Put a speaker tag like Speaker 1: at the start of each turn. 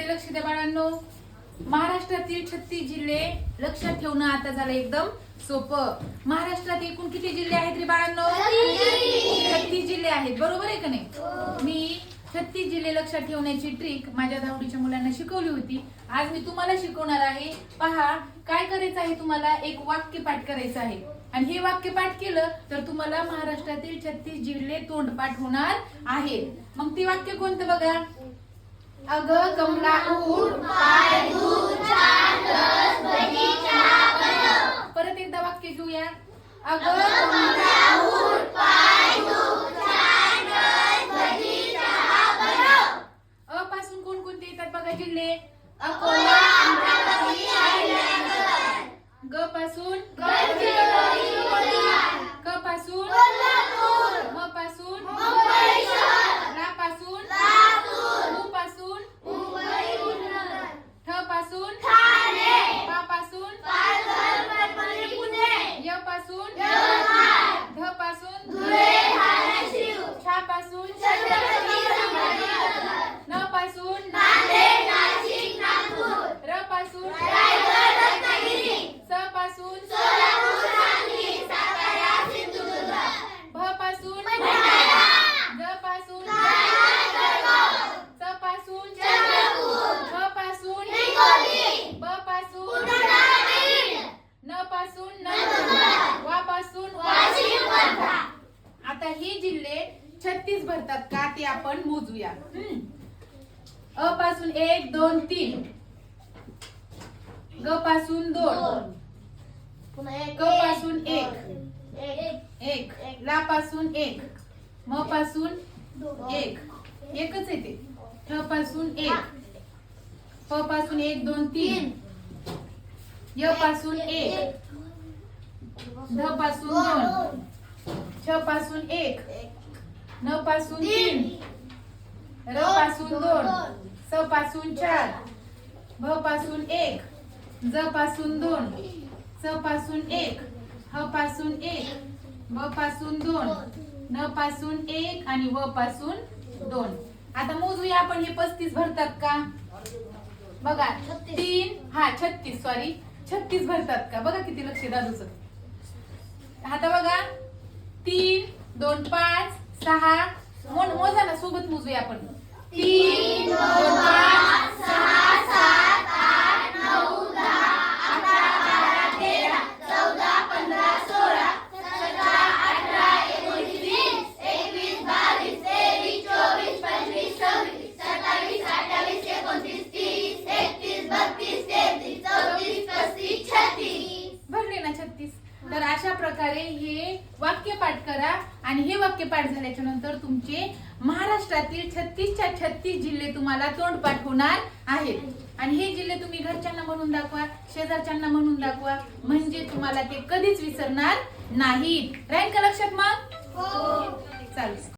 Speaker 1: मध्ये लक्ष द्या बाळांनो. महाराष्ट्रातील 36 जिल्हे लक्षात ठेवणं आता झालं एकदम सोपं. महाराष्ट्रात एकूण किती जिल्हे आहेत रे बाळांनो? 36 जिल्हे आहेत. बरोबर आहे का नाही? मी 36 जिल्हे लक्षात ठेवण्याची ट्रिक माझ्या दहावीच्या मुलांना शिकवली होती. आज मी तुम्हाला शिकवणार आहे. पहा, काय करायचं आहे तुम्हाला? एक वाक्य पाठ करायचं आहे आणि हे वाक्य पाठ केलं तर तुम्हाला महाराष्ट्रातील 36 जिल्हे तोंडपाठ होणार आहेत. मग ती वाक्य कोणतं बघा. अगं कमला उठ, पाय धुत, छान रस भजी चहा बनव. परत एकदा वाक्य घेऊया. अगं कमला उठ, पाय धुत, छान रस भजी चहा बनव. अ पासून कोणकोणते येतात बघा जिल्हे. अकोला, अमरावती, अहिल्यानगर. ग पासून गडचिरोली, बुलढाणा. क पासून कोल्हापूर. म पासून मुंबई शहर. रा पासून लातूर. उ पासून मुंबई उपनगर. ठ पासून ठाणे. पा पासून पालघर, परभणी, पुणे. य पासून यवतमाळ. ध पासून धुळे, धाराशिव. छा पासून छत्रपती संभाजीनगर. न पासून नांदेड, नाशिक, नागपूर. र पासून रायगड, रत्नागिरी. स पासून सोलापूर, सांगली, सातारा, सिंधुदुर्ग. भ पासून भंडारा. ज पासून जळगाव. च पासून चंद्रपूर. भ पासून हिंगोली. ब पासून रत्नागिरी. न पासून नंदुरबार. वा पासून वाशिम, वर्धा. आता हे जिल्हे 36 भरतात का ते आपण मोजूया. अ पासून 1 2 3. ग पासून 2. क पासून 1. ला पासून 1. म पासून 1. एकच आहे ते. ठ पासून 1. प पासून 1 2 3. य पासून 1. ध पासून 2. छ पासून 1. न पासून 3. र पासून 2. स पासून 4. भ पासून 1. ज पासून 2. स पासून 1. ह पासून 1. ब पासून 2. न पासून 1 आणि व पासून 2. आता मोजूया आपण. हे 35 भरतात का बघा. 36 सॉरी 36 भरतात का बघा. किती लक्ष दादूच. आता बघा 3 2 5 6. मोजा ना, सोबत मोजूया आपण. 3 2 5 6 7 8 9 10 11 12 13 14 15 16 17 18 19 20 21 22 23 24 25 26 27 28 29 30 31 32 33 34 35 36 भरले ना 36. तर अशा प्रकारे हे वाक्य पाठ करा आणि हे वाक्य पाठ झाल्याच्या नंतर तुमचे महाराष्ट्रातील 36च्या 36 जिल्हे तुम्हाला तोंडपाठ होणार आहेत. आणि हे जिल्हे तुम्ही घरच्यांना म्हणून दाखवा, शेजारच्यांना म्हणून दाखवा, म्हणजे तुम्हाला ते कधीच विसरणार नाहीत. राहील का लक्षात मग? हो. चालेल.